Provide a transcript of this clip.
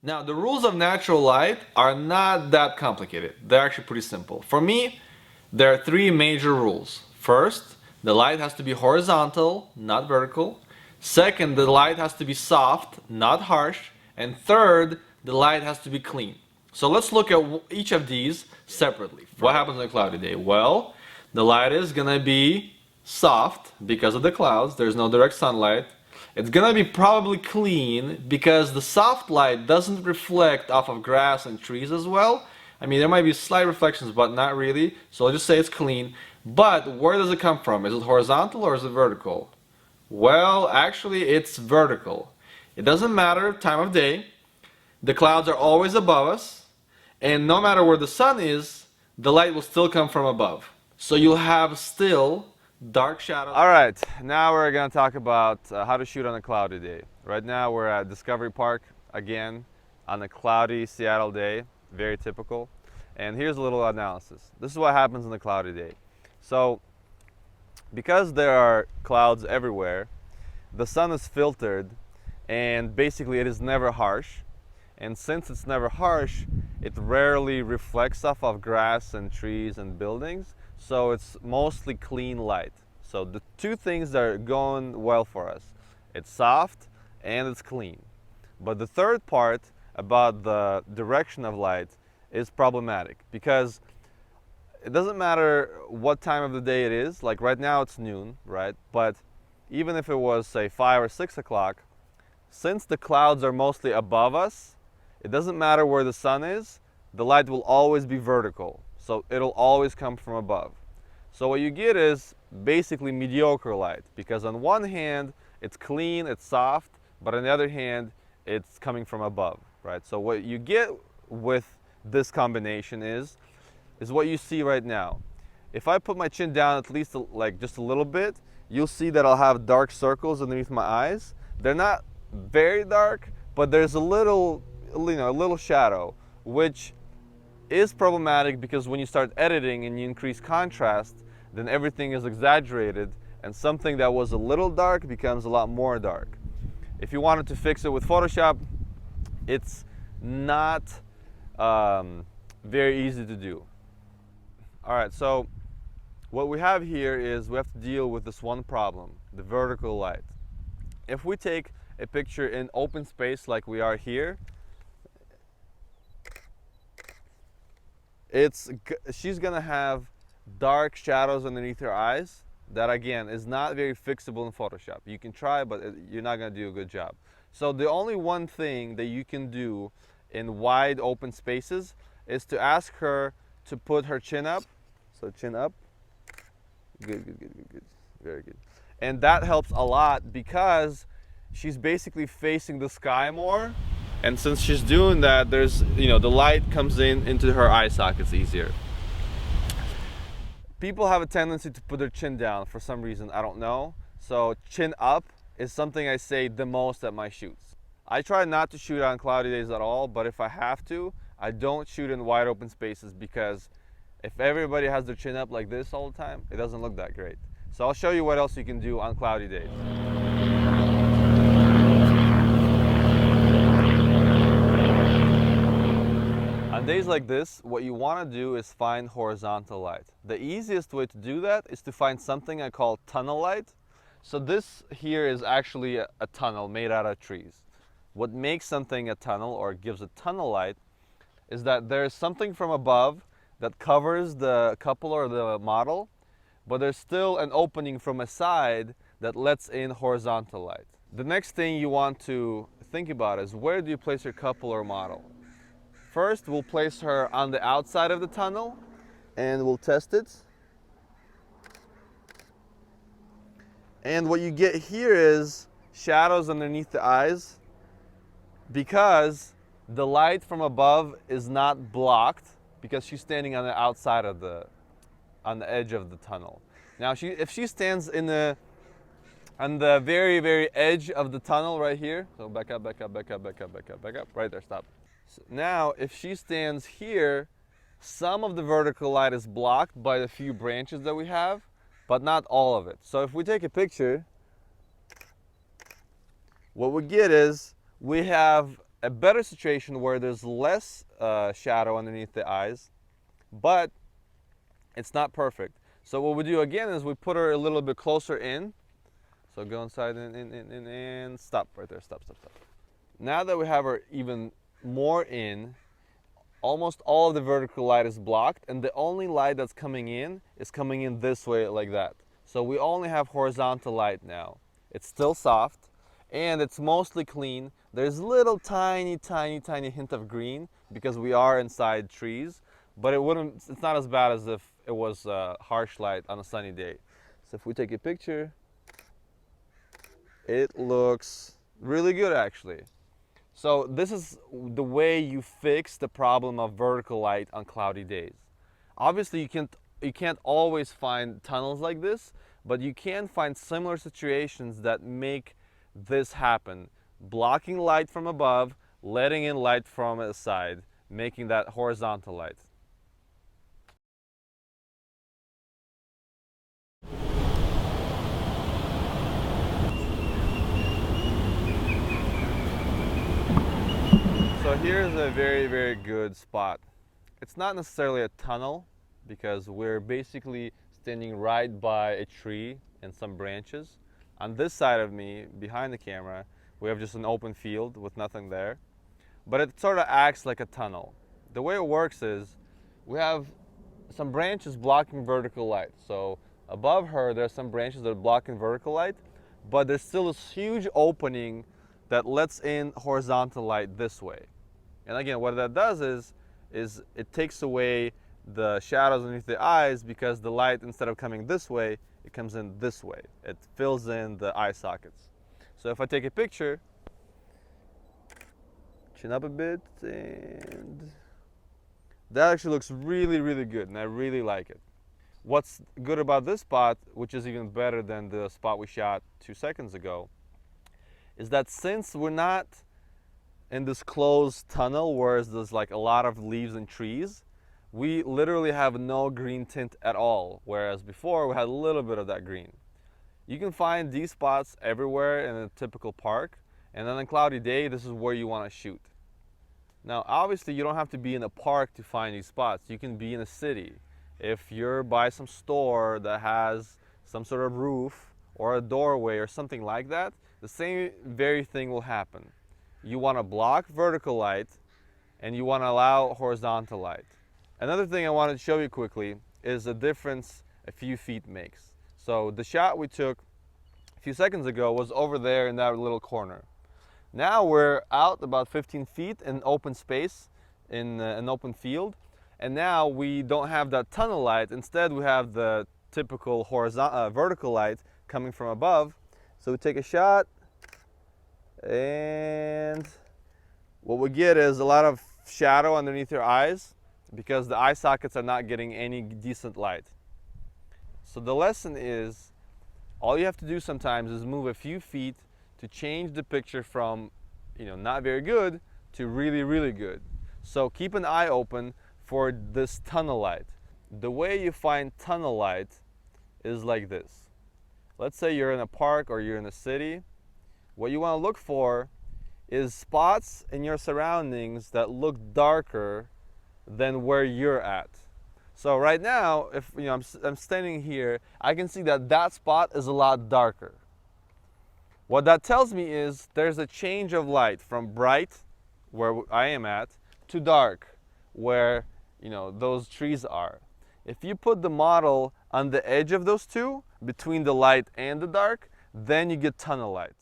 Now, the rules of natural light are not that complicated. They're actually pretty simple. For me, there are three major rules. First, the light has to be horizontal, not vertical. Second, the light has to be soft, not harsh. And third, the light has to be clean. So let's look at each of these separately. What happens on a cloudy day? Well, the light is gonna be soft because of the clouds. There's no direct sunlight. It's gonna be probably clean because the soft light doesn't reflect off of grass and trees as well. I mean, there might be slight reflections, but not really. So I'll just say it's clean. But where does it come from? Is it horizontal or is it vertical? Well, actually, it's vertical. It doesn't matter time of day. The clouds are always above us. And no matter where the sun is, the light will still come from above. So you'll have still dark shadows. All right, now we're going to talk about how to shoot on a cloudy day. Right now we're at Discovery Park again on a cloudy Seattle day, very typical. And here's a little analysis. This is what happens on a cloudy day. So because there are clouds everywhere, the sun is filtered and basically it is never harsh. And since it's never harsh, it rarely reflects off of grass and trees and buildings. So it's mostly clean light. So the two things that are going well for us, it's soft and it's clean. But the third part about the direction of light is problematic because it doesn't matter what time of the day it is. Like right now it's noon, right? But even if it was say 5 or 6 o'clock, since the clouds are mostly above us, it doesn't matter where the sun is, the light will always be vertical. So it'll always come from above. So what you get is basically mediocre light because on one hand, it's clean, it's soft, but on the other hand, it's coming from above, right? So what you get with this combination is what you see right now. If I put my chin down at least like just a little bit, you'll see that I'll have dark circles underneath my eyes. They're not very dark, but there's a little shadow, which is problematic because when you start editing and you increase contrast, then everything is exaggerated and something that was a little dark becomes a lot more dark. If you wanted to fix it with Photoshop, it's not very easy to do. All right, so what we have here is we have to deal with this one problem, the vertical light. If we take a picture in open space like we are here, she's gonna have dark shadows underneath her eyes that again is not very fixable in Photoshop. You can try, but you're not gonna do a good job. So the only one thing that you can do in wide open spaces is to ask her to put her chin up. So chin up. Good. Very good. And that helps a lot because she's basically facing the sky more. And since she's doing that, there's, the light comes into her eye sockets easier. People have a tendency to put their chin down for some reason, I don't know. So chin up is something I say the most at my shoots. I try not to shoot on cloudy days at all, but if I have to, I don't shoot in wide open spaces because if everybody has their chin up like this all the time, it doesn't look that great. So I'll show you what else you can do on cloudy days. On days like this, what you want to do is find horizontal light. The easiest way to do that is to find something I call tunnel light. So this here is actually a tunnel made out of trees. What makes something a tunnel or gives a tunnel light is that there's something from above that covers the couple or the model, but there's still an opening from a side that lets in horizontal light. The next thing you want to think about is where do you place your couple or model? First, we'll place her on the outside of the tunnel and we'll test it. And what you get here is shadows underneath the eyes because the light from above is not blocked because she's standing on the outside of on the edge of the tunnel. Now, if she stands on the very, very edge of the tunnel right here, so back up, right there, stop. So now, if she stands here, some of the vertical light is blocked by the few branches that we have, but not all of it. So if we take a picture, what we get is we have a better situation where there's less shadow underneath the eyes, but it's not perfect. So what we do again is we put her a little bit closer in. So go inside and stop right there. Stop. Now that we have her even more in, almost all of the vertical light is blocked, and the only light that's coming in is coming in this way like that. So we only have horizontal light now. It's still soft, and it's mostly clean. There's little tiny hint of green because we are inside trees, but it's not as bad as if it was harsh light on a sunny day. So if we take a picture, it looks really good actually. So this is the way you fix the problem of vertical light on cloudy days. Obviously you can't always find tunnels like this, but you can find similar situations that make this happen. Blocking light from above, letting in light from the side, making that horizontal light. So here's a very good spot. It's not necessarily a tunnel because we're basically standing right by a tree and some branches. On this side of me, behind the camera, we have just an open field with nothing there. But it sort of acts like a tunnel. The way it works is we have some branches blocking vertical light. So above her, there's some branches that are blocking vertical light, but there's still this huge opening that lets in horizontal light this way. And again, what that does is it takes away the shadows underneath the eyes because the light, instead of coming this way, it comes in this way. It fills in the eye sockets. So if I take a picture, chin up a bit, and that actually looks really good, and I really like it. What's good about this spot, which is even better than the spot we shot 2 seconds ago, is that since we're not in this closed tunnel where there's like a lot of leaves and trees, we literally have no green tint at all, whereas before we had a little bit of that green. You can find these spots everywhere in a typical park, and on a cloudy day, this is where you want to shoot. Now, obviously, you don't have to be in a park to find these spots. You can be in a city. If you're by some store that has some sort of roof or a doorway or something like that, the same very thing will happen. You want to block vertical light and you want to allow horizontal light. Another thing I wanted to show you quickly is the difference a few feet makes. So the shot we took a few seconds ago was over there in that little corner. Now we're out about 15 feet in open space, in an open field, and now we don't have that tunnel light. Instead, we have the typical vertical light coming from above. So we take a shot, and what we get is a lot of shadow underneath your eyes because the eye sockets are not getting any decent light. So the lesson is, all you have to do sometimes is move a few feet to change the picture from, not very good to really good. So keep an eye open for this tunnel light. The way you find tunnel light is like this. Let's say you're in a park or you're in a city. What you want to look for is spots in your surroundings that look darker than where you're at. So right now, if I'm standing here, I can see that that spot is a lot darker. What that tells me is there's a change of light from bright, where I am at, to dark, where those trees are. If you put the model on the edge of those two, between the light and the dark, then you get tunnel light.